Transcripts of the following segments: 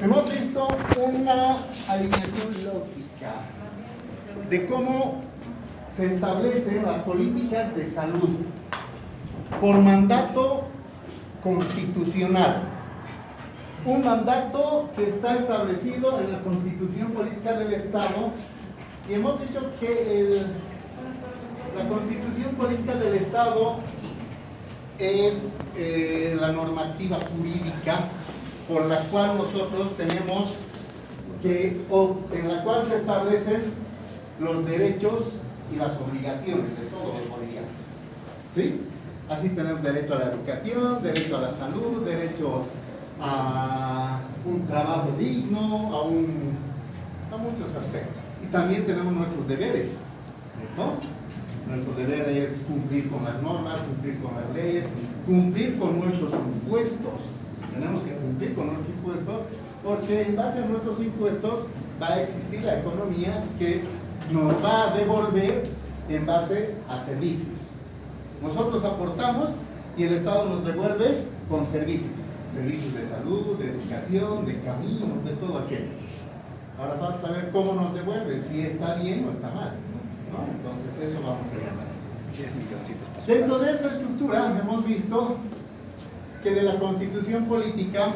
Hemos visto una alineación lógica de cómo se establecen las políticas de salud por mandato constitucional. Un mandato que está establecido en la Constitución Política del Estado, y hemos dicho que la Constitución Política del Estado es la normativa jurídica por la cual nosotros tenemos en la cual se establecen los derechos y las obligaciones de todos los bolivianos. ¿Sí? Así tenemos derecho a la educación, derecho a la salud, derecho a un trabajo digno, a muchos aspectos. Y también tenemos nuestros deberes, ¿no? Nuestro deber es cumplir con las normas, cumplir con las leyes, cumplir con nuestros impuestos. Tenemos que cumplir con nuestros impuestos porque en base a nuestros impuestos va a existir la economía que nos va a devolver en base a servicios. Nosotros aportamos y el Estado nos devuelve con servicios. Servicios de salud, de educación, de caminos, de todo aquello. Ahora falta saber cómo nos devuelve, si está bien o está mal, ¿no? Entonces eso vamos a llamar así. 10 milloncitos. Dentro de esa estructura hemos visto que de la Constitución Política,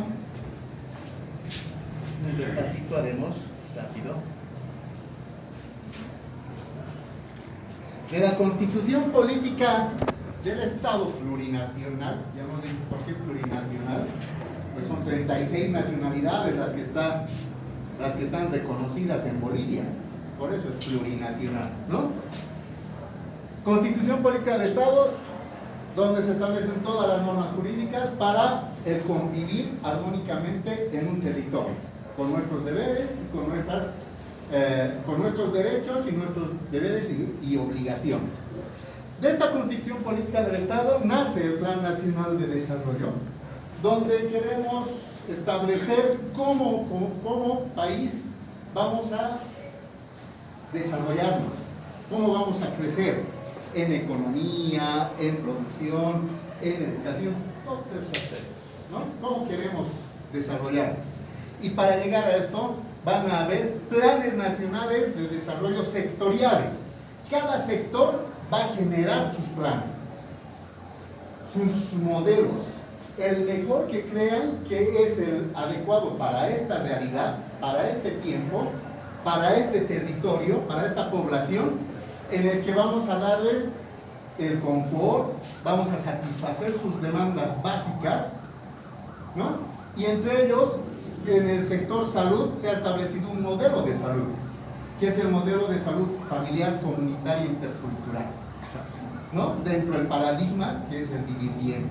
un repasito haremos rápido. De la Constitución Política del Estado plurinacional, ya hemos dicho por qué plurinacional, pues son 36 nacionalidades las que están reconocidas en Bolivia, por eso es plurinacional, ¿no? Constitución Política del Estado, donde se establecen todas las normas jurídicas para el convivir armónicamente en un territorio, con nuestros deberes y con nuestros derechos y nuestros deberes y obligaciones. De esta Constitución Política del Estado nace el Plan Nacional de Desarrollo, donde queremos establecer cómo país vamos a desarrollarnos, cómo vamos a crecer en economía, en producción, en educación, todos esos aspectos, ¿no? ¿Cómo queremos desarrollar? Y para llegar a esto van a haber planes nacionales de desarrollo sectoriales. Cada sector va a generar sus planes, sus modelos, el mejor que crean que es el adecuado para esta realidad, para este tiempo, para este territorio, para esta población, en el que vamos a darles el confort, vamos a satisfacer sus demandas básicas, ¿no? Y entre ellos, en el sector salud, se ha establecido un modelo de salud, que es el modelo de salud familiar, comunitaria e intercultural, ¿no? Dentro del paradigma que es el vivir bien.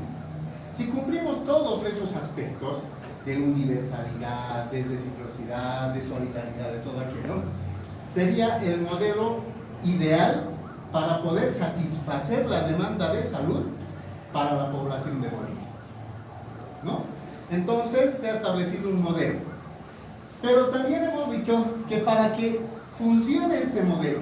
Si cumplimos todos esos aspectos de universalidad, de reciprocidad, de solidaridad, de todo aquello, sería el modelo ideal para poder satisfacer la demanda de salud para la población de Bolivia, ¿no? Entonces se ha establecido un modelo, pero también hemos dicho que para que funcione este modelo,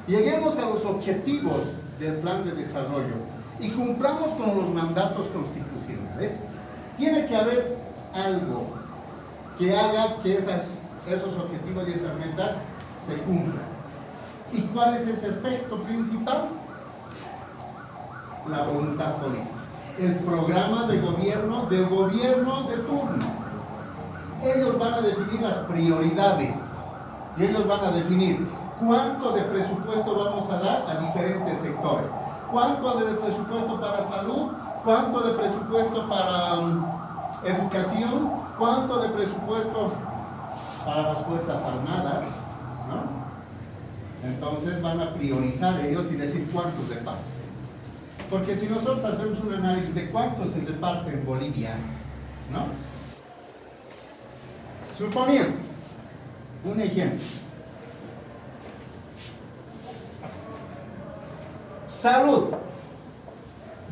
lleguemos a los objetivos del plan de desarrollo y cumplamos con los mandatos constitucionales, tiene que haber algo que haga que esos objetivos y esas metas se cumplan. ¿Y cuál es ese aspecto principal? La voluntad política, el programa de gobierno del gobierno de turno. Ellos van a definir las prioridades y ellos van a definir cuánto de presupuesto vamos a dar a diferentes sectores, cuánto de presupuesto para salud, cuánto de presupuesto para educación, cuánto de presupuesto para las Fuerzas Armadas, ¿no? Entonces van a priorizar ellos y decir cuántos reparten. Porque si nosotros hacemos un análisis de cuántos se reparten en Bolivia, ¿no? Suponiendo, un ejemplo, salud,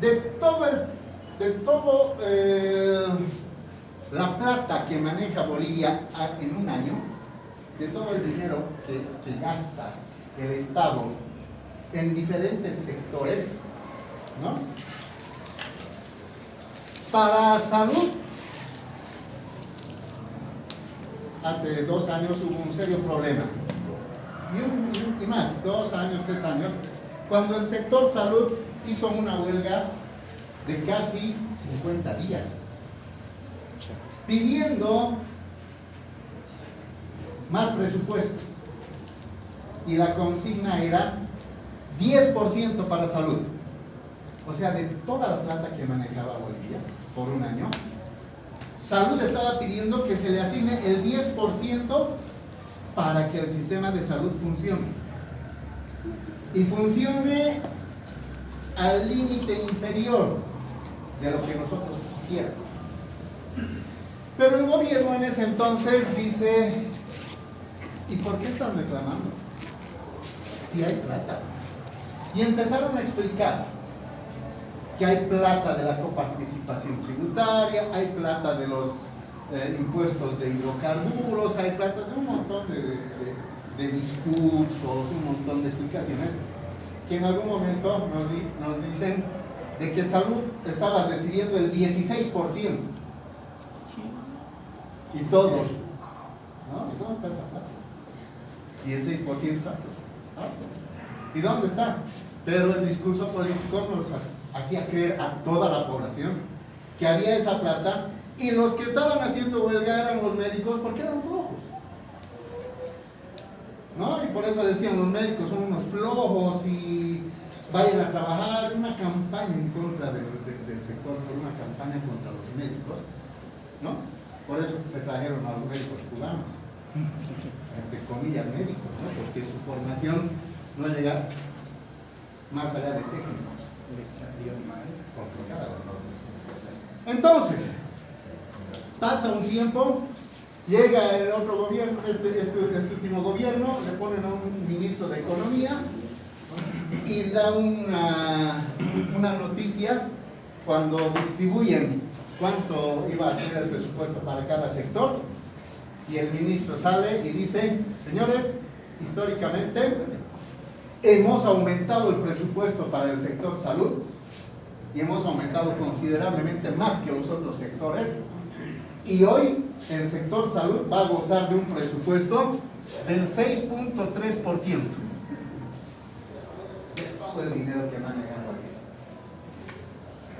de todo la plata que maneja Bolivia en un año, de todo el dinero que gasta el Estado en diferentes sectores, ¿no? Para salud hace 2 años hubo un serio problema. Y más, 2 años, 3 años, cuando el sector salud hizo una huelga de casi 50 días, pidiendo más presupuesto. Y la consigna era 10% para salud. O sea, de toda la plata que manejaba Bolivia por un año, salud estaba pidiendo que se le asigne el 10% para que el sistema de salud funcione. Y funcione al límite inferior de lo que nosotros quisiéramos. Pero el gobierno en ese entonces dice, ¿y por qué están reclamando? Si hay plata. Y empezaron a explicar que hay plata de la coparticipación tributaria, hay plata de los impuestos de hidrocarburos, hay plata de un montón de discursos, un montón de explicaciones, que en algún momento nos dicen de que salud estaba recibiendo el 16%. Y todos, ¿no? ¿Y dónde está esa plata? 16% ¿y dónde está? Pero el discurso político nos hacía creer a toda la población que había esa plata, y los que estaban haciendo huelga eran los médicos porque eran flojos, ¿no? Y por eso decían, los médicos son unos flojos y vayan a trabajar. Una campaña en contra del sector, una campaña contra los médicos, ¿no? Por eso se trajeron a los médicos cubanos, entre comillas médicos, ¿no? Porque su formación no llega más allá de técnicos. Entonces, pasa un tiempo, llega el otro gobierno, este último gobierno, le ponen a un ministro de Economía y da una noticia cuando distribuyen cuánto iba a ser el presupuesto para cada sector, y el ministro sale y dice, señores, históricamente hemos aumentado el presupuesto para el sector salud y hemos aumentado considerablemente más que los otros sectores, y hoy el sector salud va a gozar de un presupuesto del 6.3% de todo el dinero que manejan hoy.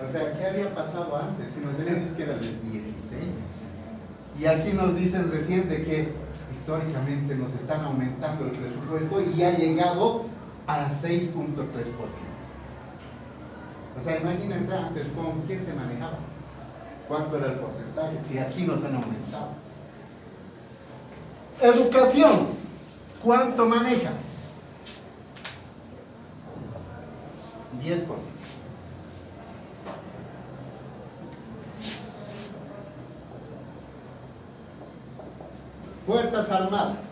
O sea, ¿qué había pasado antes? Si nos habían dicho que era del 16, y aquí nos dicen recién de que históricamente nos están aumentando el presupuesto y ha llegado a 6.3%. O sea, imagínense antes con qué se manejaba, cuánto era el porcentaje, si aquí nos han aumentado. Educación, ¿cuánto maneja? 10%. Fuerzas Armadas,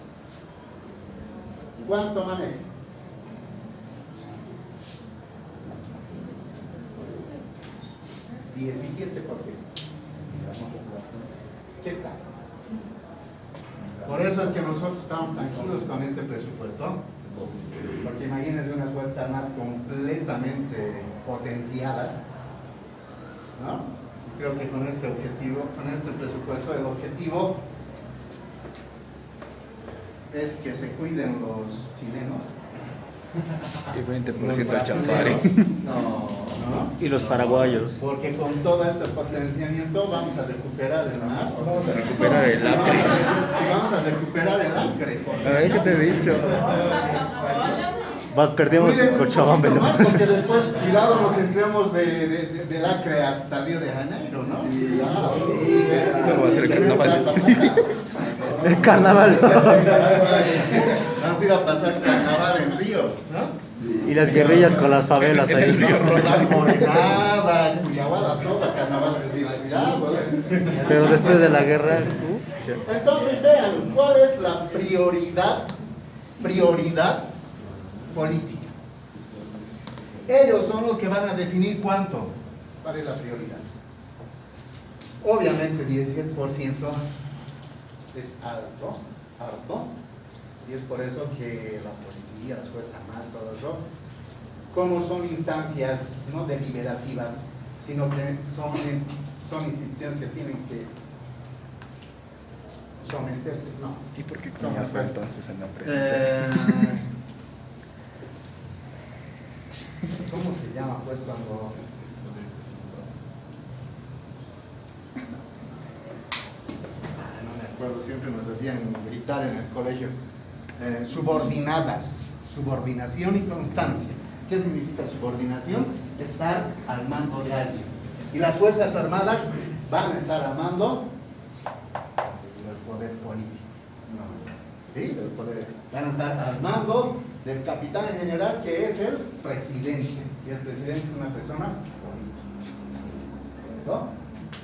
¿cuánto maneja? 17%. ¿Qué tal? Por eso es que nosotros estamos tranquilos con este presupuesto, porque imagínense unas Fuerzas Armadas completamente potenciadas, ¿no? Y creo que con este objetivo, con este presupuesto, el objetivo es que se cuiden los chilenos. Y 20% al champare. No. Y los paraguayos. Porque con todo este potenciamiento vamos a recuperar el mar. Vamos a recuperar el acre. Y vamos a recuperar el acre. A ver qué te he dicho. Perdimos Cochabamba. Porque después, cuidado, nos entremos del acre hasta Río de Janeiro, ¿no? Sí, Luego va a ser el carnaval. El carnaval. Vamos a ir a pasar carnaval en Río, ¿no? Y las guerrillas con las favelas En el ahí. Río Rocha. Morenada, Cuyaguada, toda carnaval del Río. Cuidado, Pero después de la guerra. Entonces vean, ¿cuál es la prioridad política? Ellos son los que van a definir cuánto. ¿Cuál es la prioridad? Obviamente 17% es alto, y es por eso que la policía, las Fuerzas Armadas, todo eso, como son instancias no deliberativas, sino que son instituciones que tienen que someterse, no. ¿Y por qué Cuña fue entonces en la presidencia? ¿Cómo se llama pues cuando? No me acuerdo, siempre nos hacían gritar en el colegio. Subordinadas, subordinación y constancia. ¿Qué significa subordinación? Estar al mando de alguien. Y las Fuerzas Armadas van a estar al mando del poder político. ¿Sí? Del poder. Van a estar al mando del capitán general, que es el presidente. Y el presidente es una persona política. ¿No?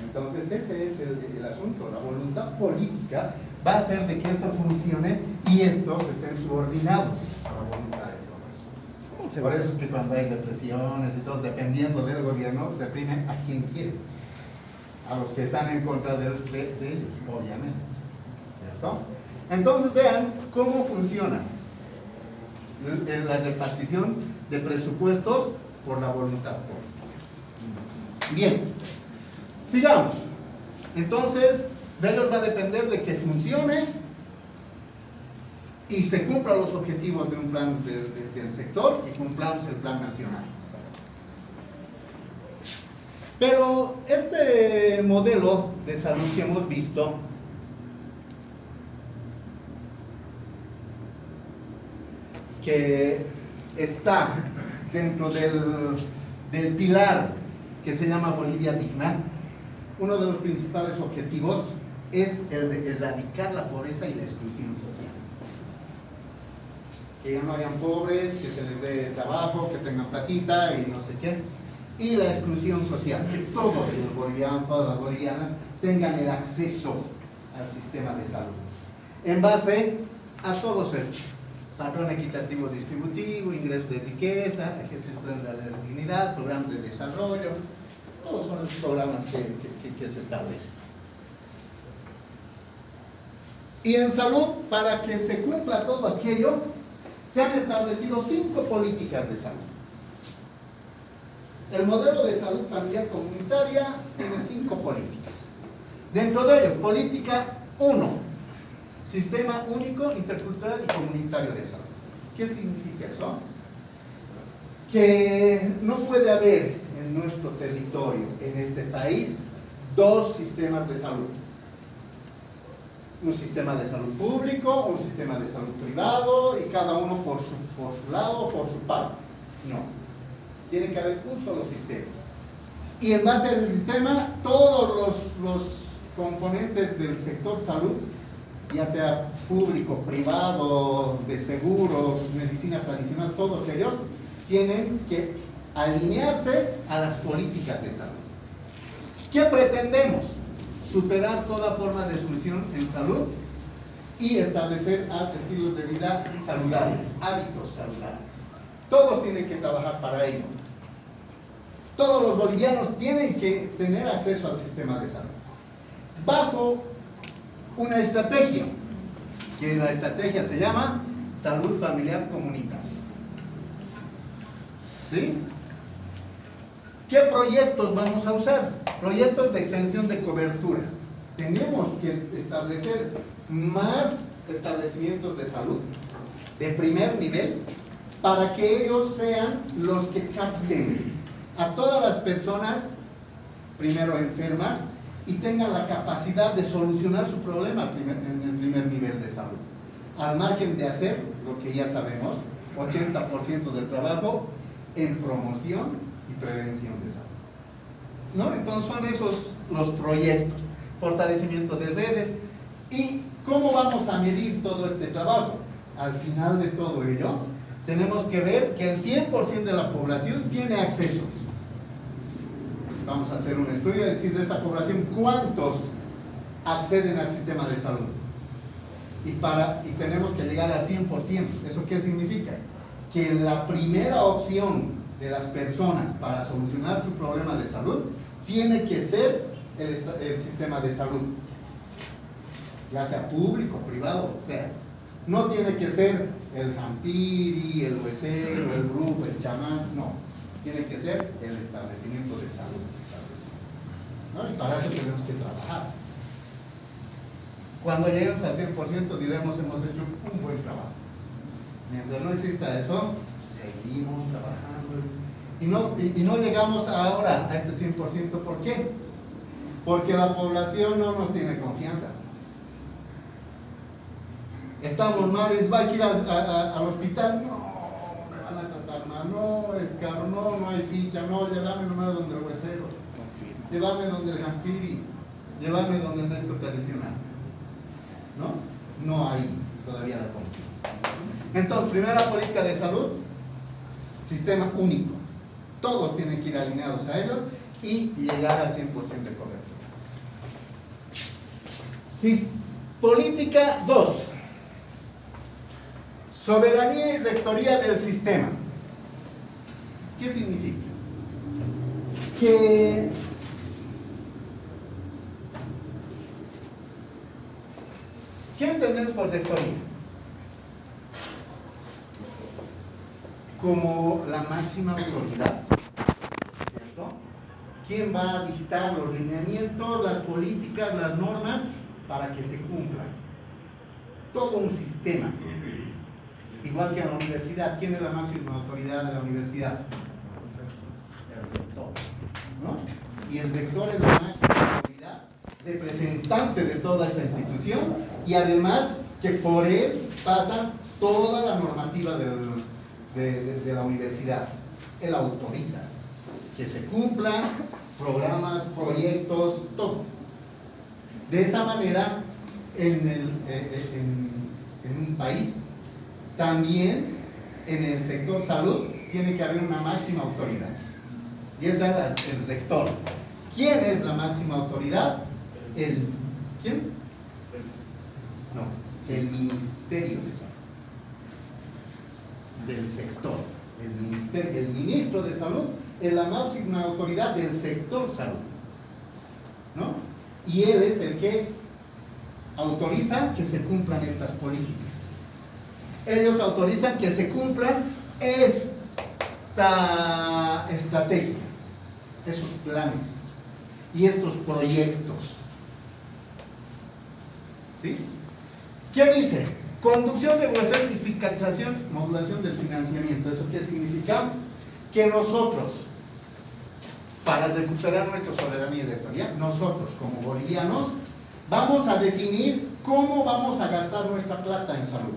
Entonces ese es el asunto. La voluntad política va a hacer de que esto funcione y estos estén subordinados a la voluntad de todos. Por eso es que cuando hay represiones y todo, dependiendo del gobierno, reprimen a quien quiere. A los que están en contra de ellos, obviamente. ¿Cierto? Entonces vean cómo funciona la repartición de presupuestos por la voluntad política. Bien, sigamos. Entonces, de ellos va a depender de que funcione y se cumplan los objetivos de un plan del sector y cumplamos el plan nacional. Pero este modelo de salud que hemos visto que está dentro del pilar que se llama Bolivia Digna, uno de los principales objetivos es el de erradicar la pobreza y la exclusión social. Que ya no hayan pobres, que se les dé trabajo, que tengan platita y no sé qué. Y la exclusión social, que todos los bolivianos, todas las bolivianas tengan el acceso al sistema de salud. En base a todos estos: patrón equitativo distributivo, ingresos de riqueza, ejercicio de la dignidad, programas de desarrollo. Todos son los programas que se establecen. Y en salud, para que se cumpla todo aquello, se han establecido 5 políticas de salud. El modelo de salud familiar comunitaria tiene 5 políticas. Dentro de ellos, política 1, Sistema Único, Intercultural y Comunitario de Salud. ¿Qué significa eso? Que no puede haber en nuestro territorio, en este país, 2 sistemas de salud. Un sistema de salud público, un sistema de salud privado, y cada uno por su lado, por su parte. No. Tiene que haber un solo sistema. Y en base a ese sistema, todos los componentes del sector salud, ya sea público, privado, de seguros, medicina tradicional, todos ellos tienen que alinearse a las políticas de salud. ¿Qué pretendemos? Superar toda forma de exclusión en salud y establecer estilos de vida saludables, hábitos saludables. Todos tienen que trabajar para ello. Todos los bolivianos tienen que tener acceso al sistema de salud, bajo una estrategia, que la estrategia se llama salud familiar comunitaria. ¿Sí? ¿Qué proyectos vamos a usar? Proyectos de extensión de coberturas. Tenemos que establecer más establecimientos de salud de primer nivel para que ellos sean los que capten a todas las personas, primero enfermas, y tengan la capacidad de solucionar su problema en el primer nivel de salud, al margen de hacer lo que ya sabemos, 80% del trabajo en promoción y prevención de salud, ¿no? Entonces son esos los proyectos, fortalecimiento de redes. ¿Y cómo vamos a medir todo este trabajo? Al final de todo ello, tenemos que ver que el 100% de la población tiene acceso. Vamos a hacer un estudio y decir de esta población cuántos acceden al sistema de salud. Y tenemos que llegar al 100%. ¿Eso qué significa? Que la primera opción de las personas para solucionar su problema de salud tiene que ser el sistema de salud, ya sea público, privado, o sea, no tiene que ser el jampiri, el huesero, el grupo, el chamán, no, tiene que ser el establecimiento de salud, ¿no? Y para eso tenemos que trabajar. Cuando lleguemos al 100% diremos hemos hecho un buen trabajo. Mientras no exista eso, seguimos trabajando. Y no llegamos ahora a este 100%. ¿Por qué? Porque la población no nos tiene confianza. Estamos mal, va a ir al hospital, no, me van a tratar mal, no, es caro, no hay ficha, no, llévame nomás donde el huesero, llévame donde el Jantiri, llévame donde el médico tradicional. No hay todavía la confianza. Entonces, primera política de salud, sistema único. Todos tienen que ir alineados a ellos y llegar al 100% de cobertura. Política 2. Soberanía y rectoría del sistema. ¿Qué significa? ¿Qué entendemos por rectoría? Como la máxima autoridad, ¿cierto? ¿Quién va a dictar los lineamientos, las políticas, las normas para que se cumplan? Todo un sistema. Igual que en la universidad, ¿quién es la máxima autoridad de la universidad? El rector, ¿no? Y el rector es la máxima autoridad, representante de toda esta institución, y además que por él pasa toda la normativa de la universidad. Él autoriza que se cumplan programas, proyectos, todo. De esa manera, en un país, también en el sector salud tiene que haber una máxima autoridad, y esa es el rector. ¿Quién es la máxima autoridad? ¿Quién? No, el Ministerio de Salud del sector. El ministro de Salud es la máxima autoridad del sector salud, ¿no? Y él es el que autoriza que se cumplan estas políticas. Ellos autorizan que se cumplan esta estrategia, esos planes y estos proyectos. ¿Sí? ¿Qué dice? Conducción, regulación y fiscalización, modulación del financiamiento. ¿Eso qué significa? Que nosotros, para recuperar nuestra soberanía electoral, nosotros como bolivianos, vamos a definir cómo vamos a gastar nuestra plata en salud.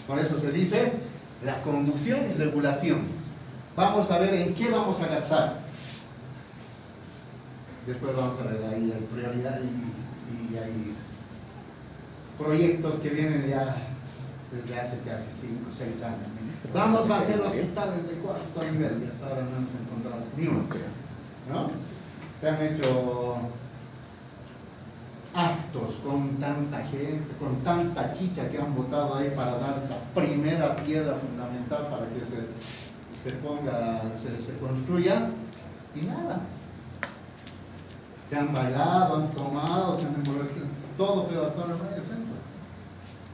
Por eso se dice la conducción y regulación. Vamos a ver en qué vamos a gastar. Después vamos a ver ahí la prioridad y hay proyectos que vienen ya desde hace casi 5 o 6 años. Vamos a hacer hospitales de cuarto nivel, y hasta ahora no hemos encontrado ni uno, ¿no? Se han hecho actos con tanta gente, con tanta chicha que han votado ahí para dar la primera piedra fundamental para que se construya, y nada. Se han bailado, han tomado, se han envolvido, todo, pero hasta ahora no hay el centro,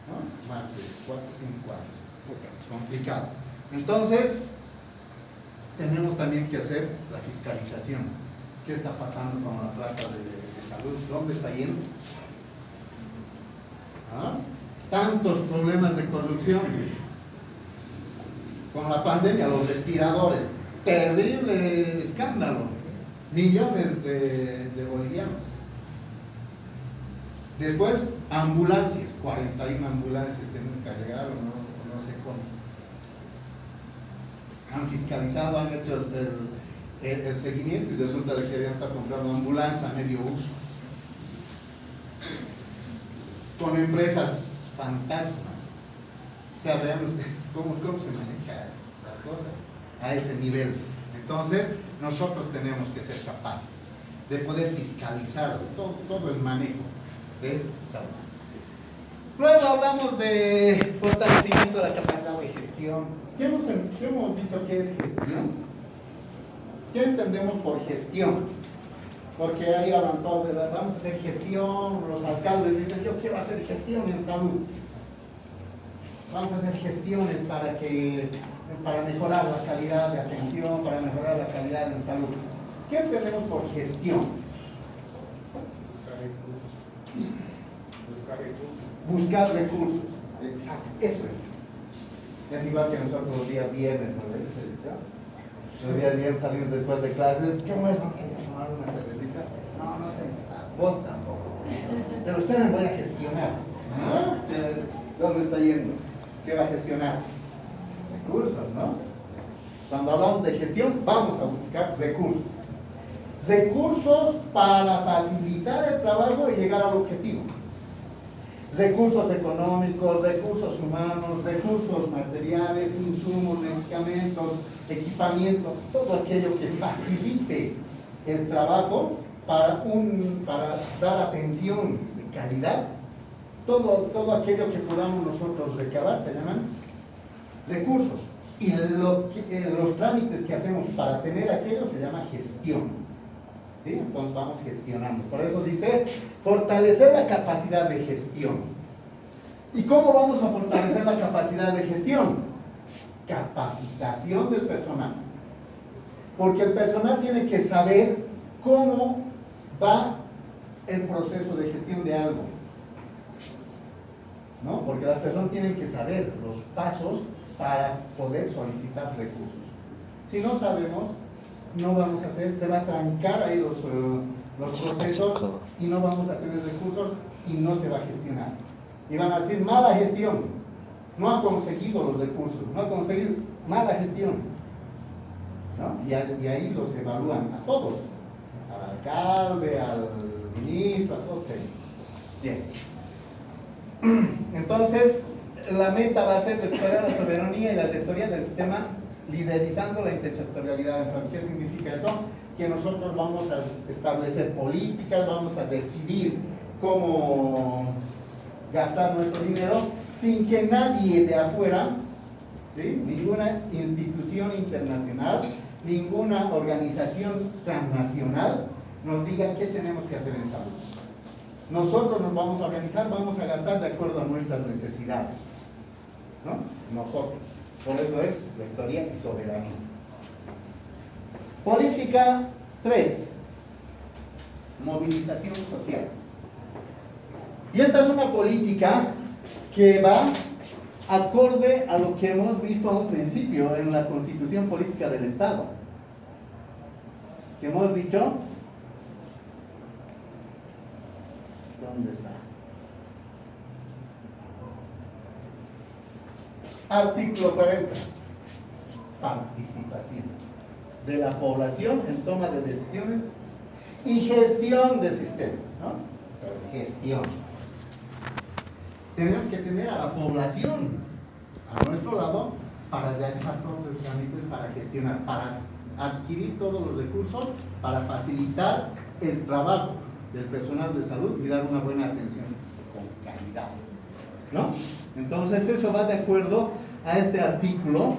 ¿no? Más de 4 o 5 años. Complicado. Entonces, tenemos también que hacer la fiscalización. ¿Qué está pasando con la plata de salud? ¿Dónde está yendo? Tantos problemas de corrupción. Con la pandemia, los respiradores. Terrible escándalo. Millones de bolivianos. Después, ambulancias. 41 ambulancias que nunca llegaron, no sé cómo. Han fiscalizado, han hecho el seguimiento, y resulta que querían estar comprando ambulancia a medio uso, con empresas fantasmas. O sea, vean ustedes cómo se manejan las cosas a ese nivel. Entonces, nosotros tenemos que ser capaces de poder fiscalizar todo el manejo de salud. Luego hablamos de fortalecimiento de la capacidad de gestión. ¿Qué hemos dicho que es gestión? ¿Qué entendemos por gestión? Porque ahí hablan todos de vamos a hacer gestión, los alcaldes dicen yo quiero hacer gestión en salud. Vamos a hacer gestiones para mejorar la calidad de atención, para mejorar la calidad de salud. ¿Qué entendemos por gestión? Buscar recursos. Exacto, eso es. Es igual que nosotros los días viernes, ¿no ves? Los días viernes salimos después de clases. ¿Qué más vamos a ir a tomar una cervecita? No, no tengo nada. Vos tampoco. Pero usted me voy a gestionar. ¿No? ¿Dónde está yendo? ¿Qué va a gestionar? Recursos, ¿no? Cuando hablamos de gestión, vamos a buscar recursos. Recursos para facilitar el trabajo y llegar al objetivo. Recursos económicos, recursos humanos, recursos materiales, insumos, medicamentos, equipamiento, todo aquello que facilite el trabajo para dar atención de calidad. Todo aquello que podamos nosotros recabar se llaman recursos. Y los trámites que hacemos para tener aquello se llama gestión. ¿Sí? Entonces vamos gestionando. Por eso dice, fortalecer la capacidad de gestión. ¿Y cómo vamos a fortalecer la capacidad de gestión? Capacitación del personal. Porque el personal tiene que saber cómo va el proceso de gestión de algo. ¿No? Porque las personas tienen que saber los pasos para poder solicitar recursos. Si no sabemos, no vamos a hacer, se va a trancar ahí los procesos y no vamos a tener recursos y no se va a gestionar. Y van a decir, mala gestión, no ha conseguido los recursos, no ha conseguido, mala gestión. ¿No? Y ahí los evalúan a todos, al alcalde, al ministro, a todos ellos. Bien. Entonces, la meta va a ser recuperar la soberanía y la rectoría del sistema, liderizando la intersectorialidad. ¿Qué significa eso? Que nosotros vamos a establecer políticas, vamos a decidir cómo gastar nuestro dinero sin que nadie de afuera, ¿sí? Ninguna institución internacional, ninguna organización transnacional nos diga qué tenemos que hacer en salud. Nosotros nos vamos a organizar, vamos a gastar de acuerdo a nuestras necesidades, ¿no? Nosotros. Por eso es rectoría y soberanía. Política 3. Movilización social. Y esta es una política que va acorde a lo que hemos visto a un principio en la Constitución Política del Estado. Que hemos dicho, ¿dónde está? Artículo 40. Participación de la población en toma de decisiones y gestión del sistema, ¿no? Gestión. Tenemos que tener a la población a nuestro lado para realizar todos los trámites, para gestionar, para adquirir todos los recursos, para facilitar el trabajo del personal de salud y dar una buena atención con calidad, ¿no? Entonces eso va de acuerdo a este artículo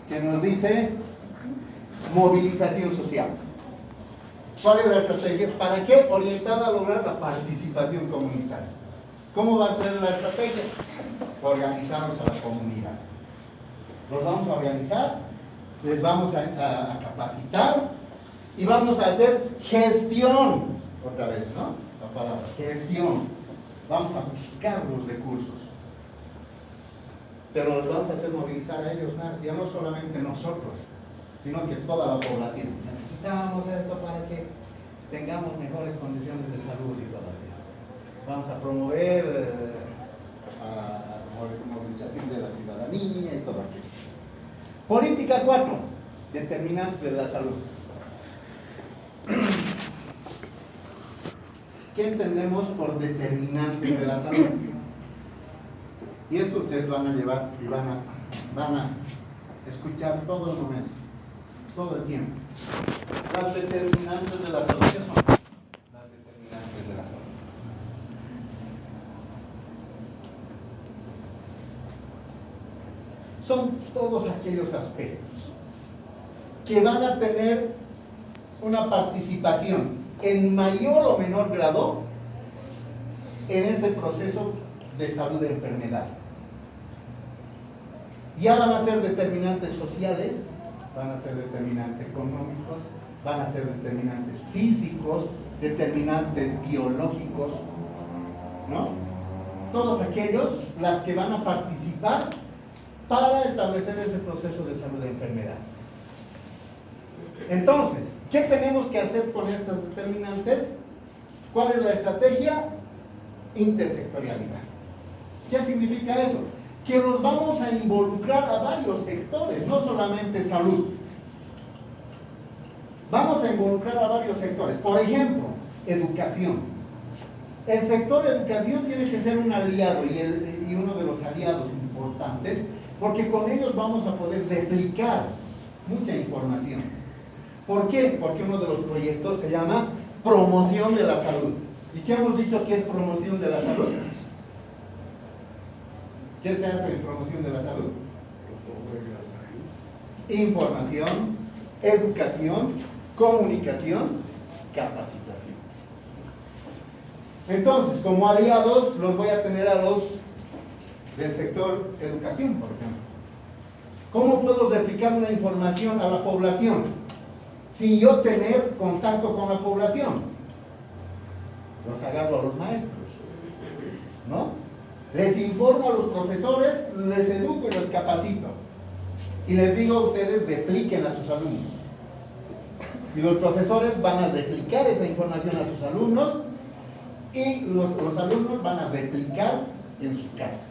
que nos dice movilización social. ¿Cuál es la estrategia? ¿Para qué? Orientada a lograr la participación comunitaria. ¿Cómo va a ser la estrategia? Organizarnos a la comunidad. Los vamos a organizar, les vamos a capacitar y vamos a hacer gestión. Otra vez, ¿no? La palabra gestión. Vamos a buscar los recursos. Pero los vamos a hacer movilizar a ellos más, ya no solamente nosotros, sino que toda la población. Necesitamos esto para que tengamos mejores condiciones de salud y todo aquello. Vamos a promover la movilización de la ciudadanía y todo aquello. Política 4, determinantes de la salud. ¿Qué entendemos por determinantes de la salud? Y esto ustedes van a llevar y van a escuchar todo el momento, todo el tiempo. Las determinantes de la salud, ¿qué son? Las determinantes de la salud. Son todos aquellos aspectos que van a tener una participación en mayor o menor grado en ese proceso de salud de enfermedad. Ya van a ser determinantes sociales, van a ser determinantes económicos, van a ser determinantes físicos, determinantes biológicos, ¿no? Todos aquellos, las que van a participar para establecer ese proceso de salud de enfermedad. Entonces, ¿qué tenemos que hacer con estas determinantes? ¿Cuál es la estrategia? Intersectorialidad. ¿Qué significa eso? Que nos vamos a involucrar a varios sectores, no solamente salud. Vamos a involucrar a varios sectores. Por ejemplo, educación. El sector educación tiene que ser un aliado y uno de los aliados importantes, porque con ellos vamos a poder replicar mucha información. ¿Por qué? Porque uno de los proyectos se llama promoción de la salud. ¿Y qué hemos dicho que es promoción de la salud? ¿Qué se hace en promoción de la salud? Información, educación, comunicación, capacitación. Entonces, como aliados, los voy a tener a los del sector educación, por ejemplo. ¿Cómo puedo replicar una información a la población sin yo tener contacto con la población? Los agarro a los maestros, ¿no? Les informo a los profesores, les educo y los capacito. Y les digo a ustedes, repliquen a sus alumnos. Y los profesores van a replicar esa información a sus alumnos y los alumnos van a replicar en su casa,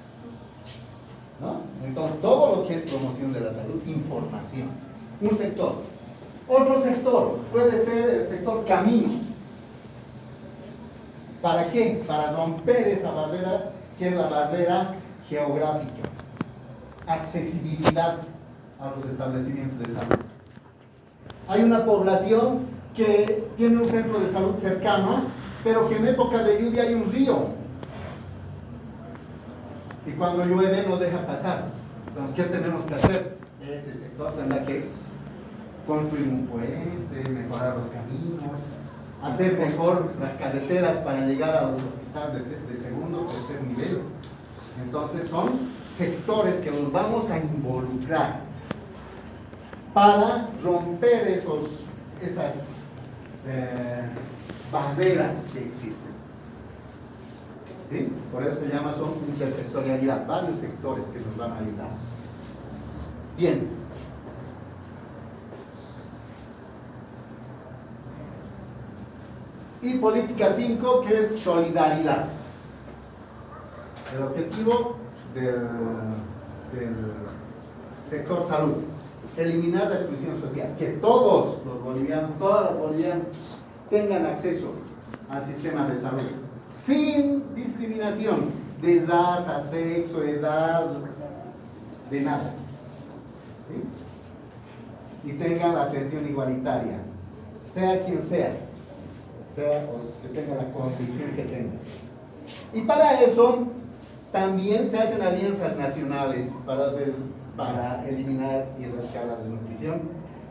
¿no? Entonces, todo lo que es promoción de la salud, información. Un sector. Otro sector puede ser el sector caminos. ¿Para qué? Para romper esa barrera que es la barrera geográfica. Accesibilidad a los establecimientos de salud. Hay una población que tiene un centro de salud cercano, pero que en época de lluvia hay un río. Y cuando llueve no deja pasar. Entonces, ¿qué tenemos que hacer? Ese sector tendrá que construir un puente, mejorar los caminos, hacer mejor las carreteras para llegar a los hospitales de segundo o tercer nivel. Entonces son sectores que los vamos a involucrar para romper esas barreras que existen. ¿Sí? Por eso se llama intersectorialidad, varios sectores que nos van a ayudar. Bien. Y política 5, que es solidaridad. El objetivo del sector salud, eliminar la exclusión social, que todos los bolivianos, todas las bolivianas tengan acceso al sistema de salud, sin discriminación de raza, sexo, edad, de nada. ¿Sí? Y tengan la atención igualitaria, sea quien sea o que tenga la condición que tenga. Y para eso también se hacen alianzas nacionales para eliminar y erradicar la desnutrición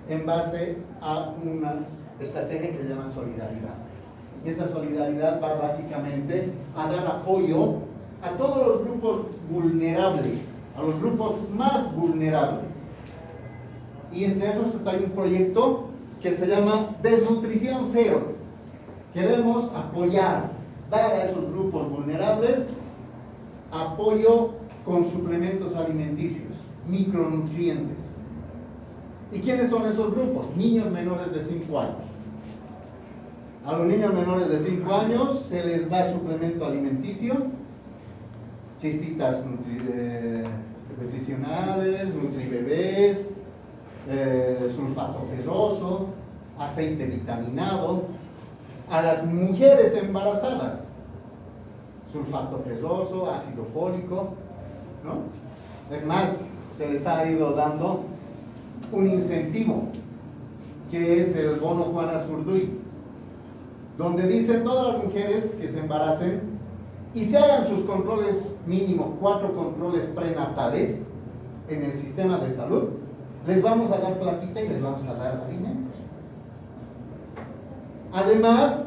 en base a una estrategia que se llama solidaridad. Y esta solidaridad va básicamente a dar apoyo a todos los grupos vulnerables, a los grupos más vulnerables. Y entre esos hay un proyecto que se llama Desnutrición Cero. Queremos apoyar, dar a esos grupos vulnerables apoyo con suplementos alimenticios, micronutrientes. ¿Y quiénes son esos grupos? Niños menores de 5 años. A los niños menores de 5 años se les da suplemento alimenticio, chispitas nutricionales, nutribebés, sulfato ferroso, aceite vitaminado. A las mujeres embarazadas, sulfato ferroso, ácido fólico, ¿no? Es más, se les ha ido dando un incentivo, que es el bono Juana Zurduy, donde dicen todas las mujeres que se embaracen y se hagan sus controles mínimo, 4 controles prenatales en el sistema de salud, les vamos a dar platita y les vamos a dar alimentos. Además,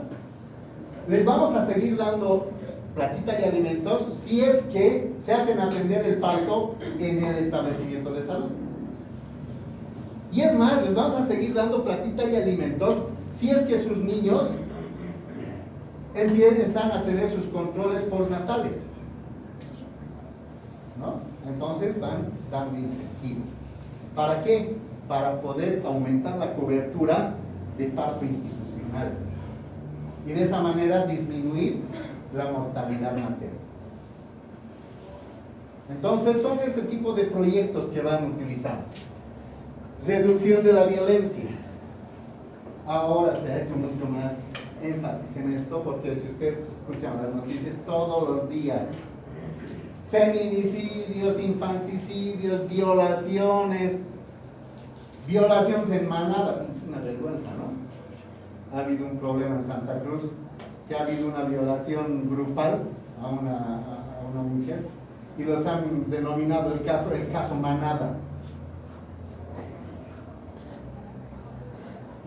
les vamos a seguir dando platita y alimentos si es que se hacen atender el parto en el establecimiento de salud. Y es más, les vamos a seguir dando platita y alimentos si es que sus niños empiezan a tener sus controles postnatales, ¿no? Entonces van dando incentivos. ¿Para qué? Para poder aumentar la cobertura de parto institucional y de esa manera disminuir la mortalidad materna. Entonces son ese tipo de proyectos que van utilizando. Reducción de la violencia. Ahora se ha hecho mucho más énfasis en esto porque si ustedes escuchan las noticias todos los días, feminicidios, infanticidios, violaciones en manada, una vergüenza, ¿no? Ha habido un problema en Santa Cruz, que ha habido una violación grupal a una mujer y los han denominado el caso manada.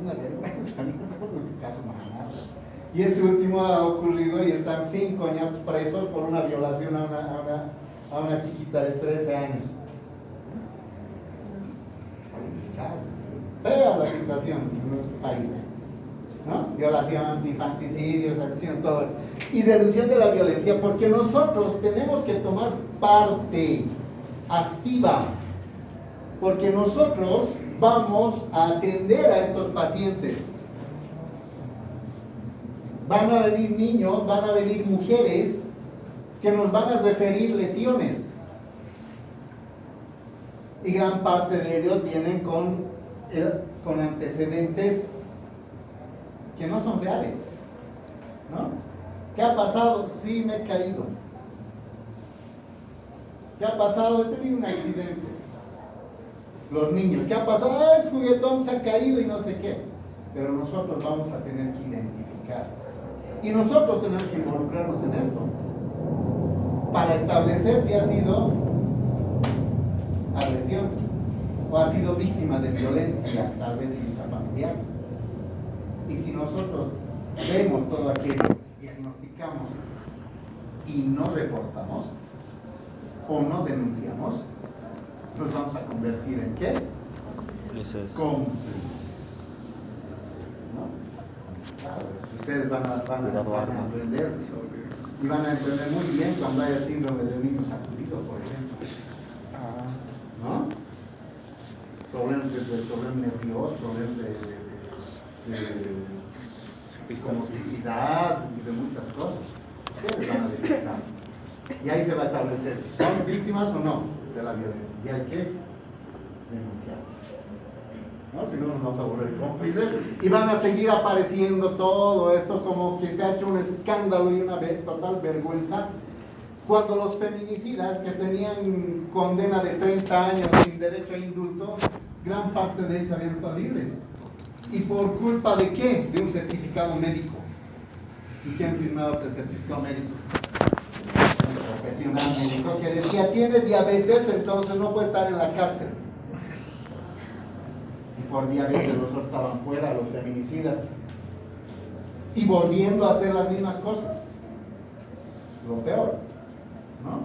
Una vergüenza, ¿no? El caso manada. Y este último ha ocurrido y están 5 años presos por una violación a una chiquita de 13 años. Fea la situación en nuestro país, ¿no? Violaciones, infanticidios, acción, todo. Y reducción de la violencia, porque nosotros tenemos que tomar parte activa, porque nosotros vamos a atender a estos pacientes. Van a venir niños, van a venir mujeres que nos van a referir lesiones. Y gran parte de ellos vienen con antecedentes que no son reales, ¿no? ¿Qué ha pasado? Sí, me he caído. ¿Qué ha pasado? He tenido un accidente. Los niños, ¿qué ha pasado? Ah, el juguetón se ha caído y no sé qué. Pero nosotros vamos a tener que identificar. Y nosotros tenemos que involucrarnos en esto para establecer si ha sido agresión o ha sido víctima de violencia, tal vez intrafamiliar. Y si nosotros vemos todo aquello, diagnosticamos y no reportamos o no denunciamos, nos vamos a convertir en ¿qué? Cómplices. ¿No? Claro, ustedes van a aprender y van a entender muy bien cuando haya síndrome del niño sacudido, por ejemplo, ¿no? Problemas nerviosos, problemas de complicidad y de muchas cosas. Ustedes van a detectar. Y ahí se va a establecer si son víctimas o no de la violencia. Y hay que denunciar, ¿no? Si no nos vamos a volver cómplices y van a seguir apareciendo todo esto como que se ha hecho un escándalo y una total vergüenza cuando los feminicidas que tenían condena de 30 años sin derecho a indulto, gran parte de ellos habían estado libres. ¿Y por culpa de qué? De un certificado médico. ¿Y quién firmaba ese certificado médico? Un profesional médico que decía, tiene diabetes, entonces no puede estar en la cárcel. Y por diabetes los otros estaban fuera, los feminicidas, y volviendo a hacer las mismas cosas. Lo peor, ¿no?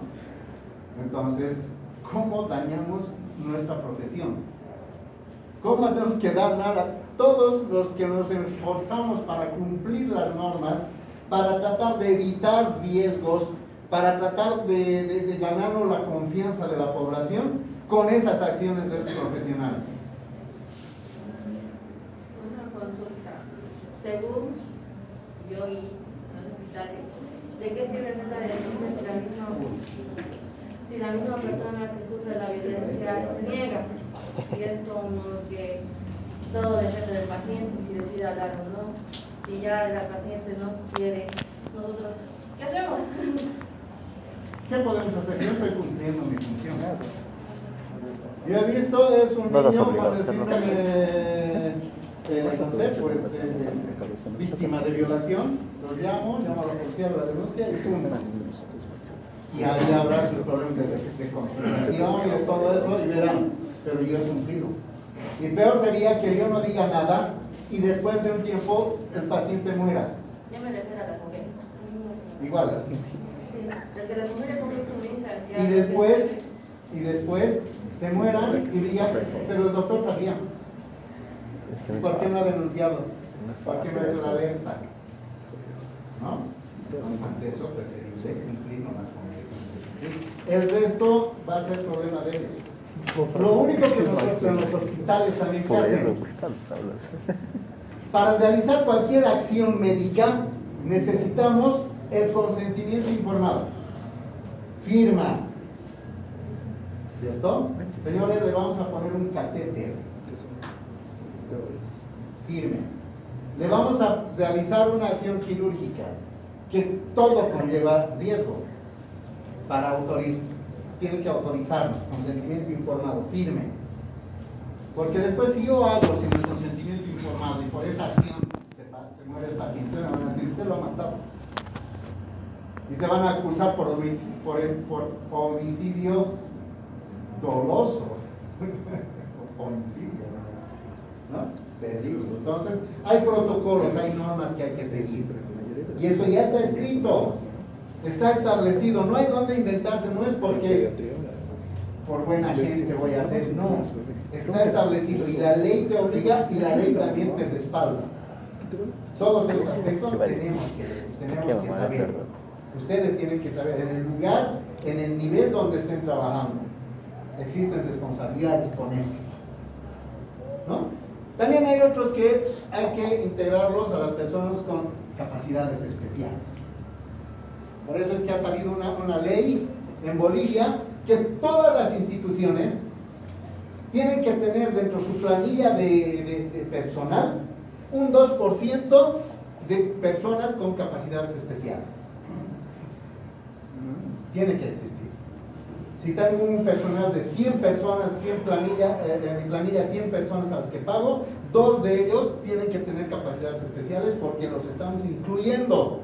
Entonces, ¿cómo dañamos nuestra profesión? ¿Cómo hacemos quedar mal a todos los que nos esforzamos para cumplir las normas, para tratar de evitar riesgos, para tratar de ganarnos la confianza de la población con esas acciones de los profesionales? Una consulta. Según yo y los hospitales, ¿de qué sirve la denuncia si la misma persona que sufre la violencia se niega? Y es como que todo depende del paciente, si decide hablar o no. Si ya la paciente no quiere, nosotros, ¿qué hacemos? ¿Qué podemos hacer? Yo estoy cumpliendo mi función. Yo he visto, es un niño con el síndrome no sé, pues, víctima de violación, lo llamo a la policía, la denuncia y ¡pum! Y ahí habrá sus problemas de concentración y de todo eso y verán, pero yo he cumplido. Y peor sería que yo no diga nada y después de un tiempo el paciente muera. Ya me refiero a las mujeres. Igual. Sí, desde las mujeres como Y después se mueran y digan, pero el doctor sabía. ¿Por qué no ha denunciado? ¿Por qué no ha hecho la alerta? ¿No? Ante eso, preferible cumplir nomás con el resto va a ser problema de ellos. Lo único que nosotros en los hospitales también que hacemos, para realizar cualquier acción médica, necesitamos el consentimiento informado. Firma. ¿Cierto? Señores, le vamos a poner un catéter. Firme. Le vamos a realizar una acción quirúrgica, que todo conlleva riesgo. Para autorizar, tiene que autorizarnos, consentimiento informado, firme. Porque después si yo hago sin el consentimiento informado y por esa acción se muere el paciente, me van a decir, usted lo ha matado. Y te van a acusar por homicidio doloso. Homicidio, ¿no? Peligro. Entonces, hay protocolos, hay normas que hay que seguir. Y eso ya está escrito. Está establecido, no hay dónde inventarse, no es porque por buena gente voy a hacer, no, está establecido y la ley te obliga y la ley también te respalda. Todos esos aspectos tenemos que saber. Ustedes tienen que saber en el lugar, en el nivel donde estén trabajando. Existen responsabilidades con esto, ¿no? También hay otros que hay que integrarlos a las personas con capacidades especiales. Por eso es que ha salido una ley en Bolivia que todas las instituciones tienen que tener dentro de su planilla de personal un 2% de personas con capacidades especiales. Tiene que existir. Si tengo un personal de 100 personas, 100 planilla, en mi planilla 100 personas a las que pago, 2 de ellos tienen que tener capacidades especiales porque los estamos incluyendo,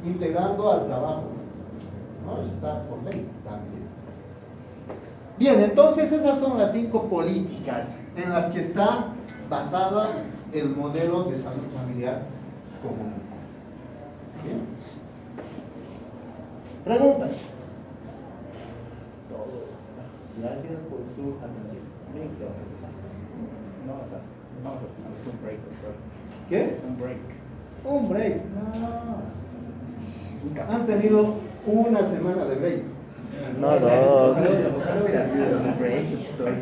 integrando al trabajo. ¿No? Eso está por ley también. Bien, entonces esas son las 5 políticas en las que está basada el modelo de salud familiar común. Bien. Preguntas. Gracias por su atención. Vamos a hacer un break, doctor. ¿Qué? Un break. Un break. No. Han tenido una semana de break. No. Ojalá hubiera sido un break, doctor.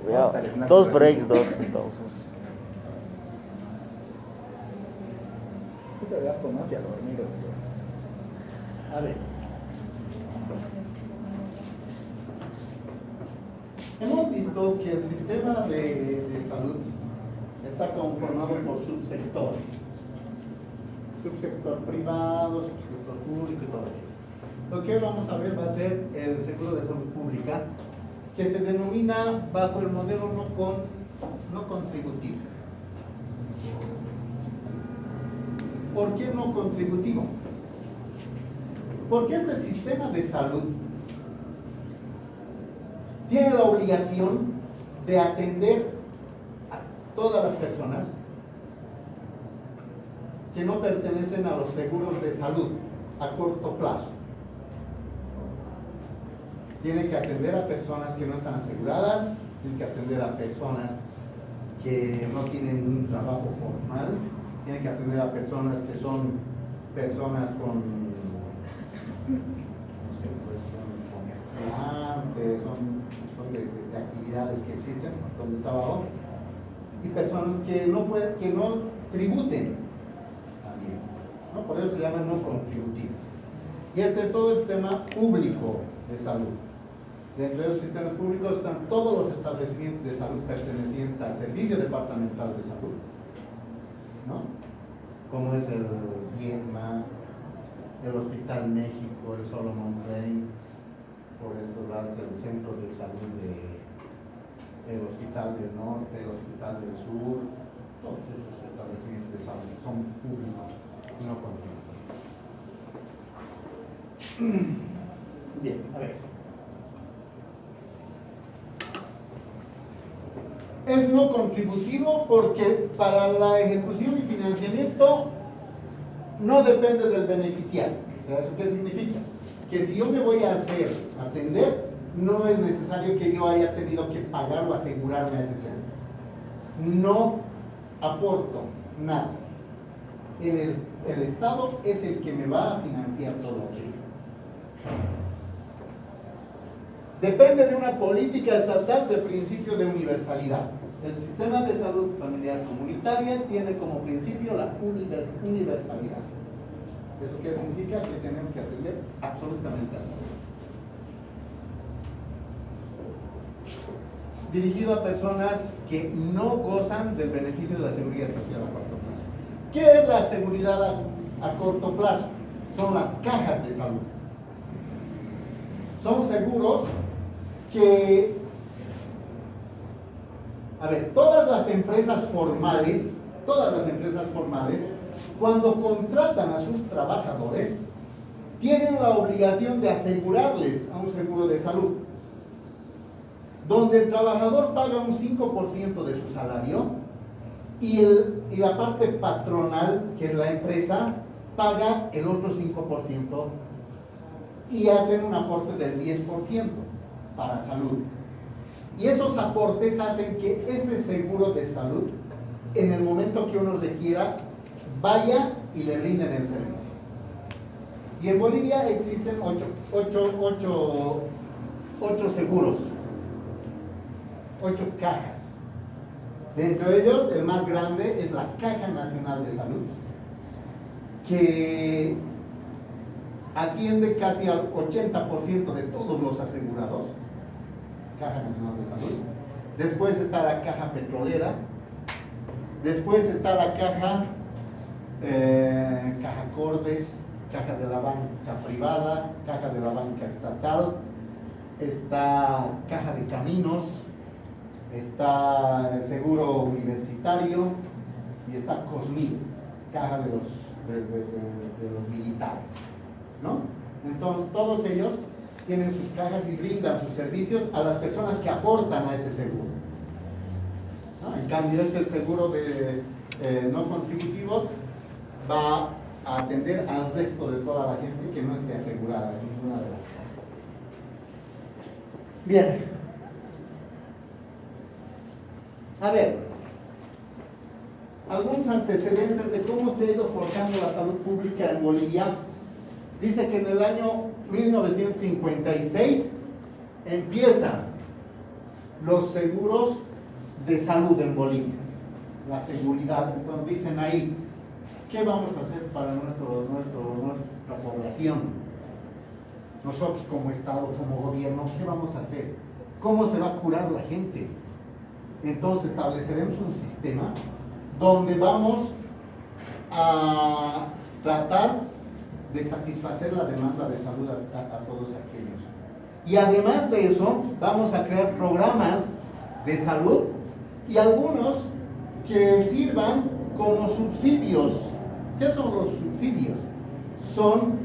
Vamos al snack 2 break. breaks, Doc, entonces. Yo te voy a poner hacia dormir, doctor. A ver. Hemos visto que el sistema de salud está conformado por subsectores. Subsector privado, subsector público y todo ello. Lo que vamos a ver va a ser el seguro de salud pública, que se denomina bajo el modelo no contributivo. ¿Por qué no contributivo? Porque este sistema de salud tiene la obligación de atender a todas las personas que no pertenecen a los seguros de salud a corto plazo. Tiene que atender a personas que no están aseguradas, tiene que atender a personas que no tienen un trabajo formal, tiene que atender a personas que son personas con, no sé, pues son comerciantes, son de actividades que existen donde trabajo, y personas que no tributen también, ¿no? Por eso se llama no contributivo. Y este es todo el sistema público de salud. Dentro de los sistemas públicos están todos los establecimientos de salud pertenecientes al Servicio Departamental de Salud, ¿no? Como es el Viedma, el Hospital México, el Solomon Rey, por estos lados el Centro de Salud del Hospital del Norte, el Hospital del Sur, todos esos establecimientos de salud son públicos y no contributivos. Bien, a ver. Es no contributivo porque para la ejecución y financiamiento no depende del beneficiario. ¿Eso qué significa? Que si yo me voy a atender, no es necesario que yo haya tenido que pagar o asegurarme a ese centro. No aporto nada. el Estado es el que me va a financiar todo aquello. Depende de una política estatal de principio de universalidad. El sistema de salud familiar comunitaria tiene como principio la universalidad. ¿Eso qué significa? Que tenemos que atender absolutamente a todos. Dirigido a personas que no gozan del beneficio de la seguridad social a corto plazo. ¿Qué es la seguridad a corto plazo? Son las cajas de salud. Son seguros que, todas las empresas formales, cuando contratan a sus trabajadores, tienen la obligación de asegurarles a un seguro de salud, donde el trabajador paga un 5% de su salario y la parte patronal, que es la empresa, paga el otro 5% y hacen un aporte del 10% para salud. Y esos aportes hacen que ese seguro de salud, en el momento que uno requiera, vaya y le brinden el servicio. Y en Bolivia existen 8 seguros, 8 cajas. Dentro de ellos, el más grande es la Caja Nacional de Salud, que atiende casi al 80% de todos los asegurados. Caja Nacional de Salud. Después está la Caja Petrolera. Después está la Caja Cordes, Caja de la Banca Privada, Caja de la Banca Estatal. Está Caja de Caminos. Está el Seguro Universitario. Y está COSMIL, Caja de los militares, ¿no? Entonces, todos ellos tienen sus cajas y brindan sus servicios a las personas que aportan a ese seguro, ¿no? En cambio, el seguro no contributivo va a atender al resto de toda la gente que no esté asegurada en ninguna de las cajas. Bien. Algunos antecedentes de cómo se ha ido forjando la salud pública en Bolivia. Dice que en el año 1956 empiezan los seguros de salud en Bolivia, la seguridad. Entonces dicen ahí, ¿qué vamos a hacer para nuestra población? Nosotros como Estado, como gobierno, ¿qué vamos a hacer? ¿Cómo se va a curar la gente? Entonces estableceremos un sistema donde vamos a tratar de satisfacer la demanda de salud a todos aquellos. Y además de eso, vamos a crear programas de salud y algunos que sirvan como subsidios. ¿Qué son los subsidios? Son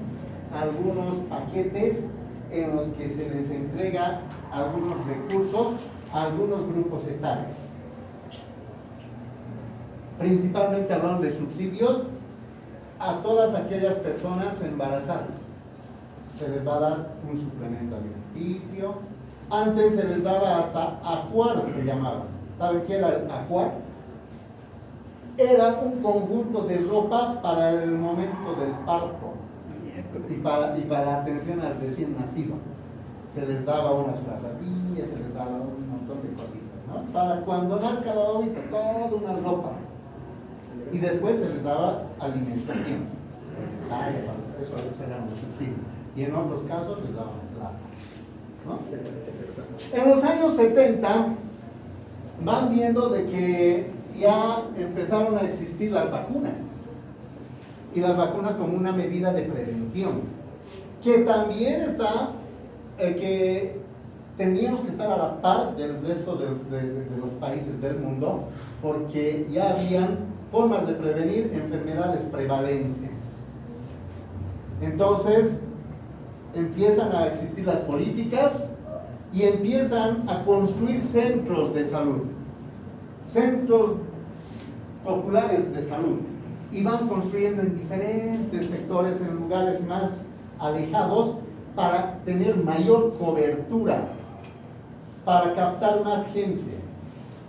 algunos paquetes en los que se les entrega algunos recursos a algunos grupos etarios. Principalmente hablaron de subsidios a todas aquellas personas embarazadas. Se les va a dar un suplemento alimenticio. Antes se les daba hasta ajuar, se llamaba. ¿Saben qué era el ajuar? Era un conjunto de ropa para el momento del parto y para la atención al recién nacido. Se les daba unas frazadillas, se les daba un montón de cositas, ¿no? Para cuando nazca la bobita, toda una ropa. Y después se les daba alimentación. Eso eran los subsidios. Y en otros casos les daban plata, ¿no? En los años 70 van viendo de que ya empezaron a existir las vacunas. Y las vacunas como una medida de prevención. Que también está, que teníamos que estar a la par del resto de los países del mundo, porque ya habían formas de prevenir enfermedades prevalentes. Entonces, empiezan a existir las políticas y empiezan a construir centros de salud, centros populares de salud, y van construyendo en diferentes sectores, en lugares más alejados, para tener mayor cobertura, para captar más gente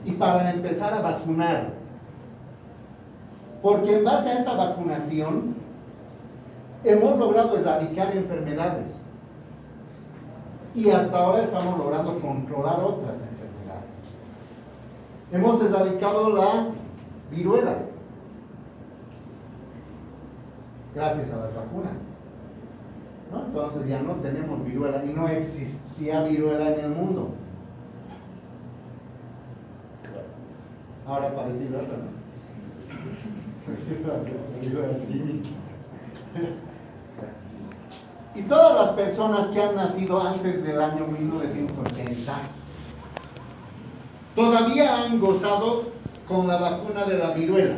y para empezar a vacunar. Porque en base a esta vacunación hemos logrado erradicar enfermedades y hasta ahora estamos logrando controlar otras enfermedades. Hemos erradicado la viruela gracias a las vacunas, ¿no? Entonces ya no tenemos viruela y no existía viruela en el mundo. Ahora parecido a eso, ¿no? Y todas las personas que han nacido antes del año 1980 todavía han gozado con la vacuna de la viruela,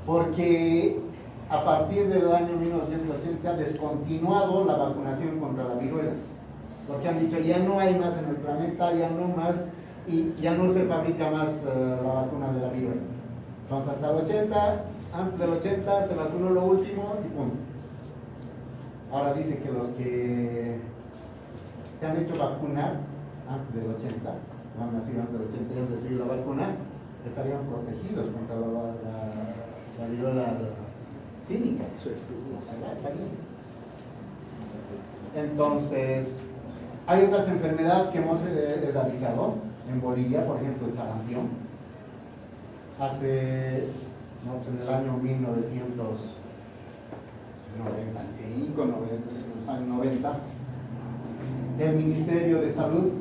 porque a partir del año 1980 se ha descontinuado la vacunación contra la viruela, porque han dicho ya no hay más en el planeta, ya no más, y ya no se fabrica más la vacuna de la viruela. Entonces hasta el 80, antes del 80 se vacunó lo último y punto. Ahora dice que los que se han hecho vacunar antes del 80, han nacido antes del 80 y han recibido la vacuna, estarían protegidos contra la viruela cínica. Está bien. Entonces, hay otras enfermedades que hemos erradicado. En Bolivia, por ejemplo, el sarampión. En el año 1995, en los años 90, el Ministerio de Salud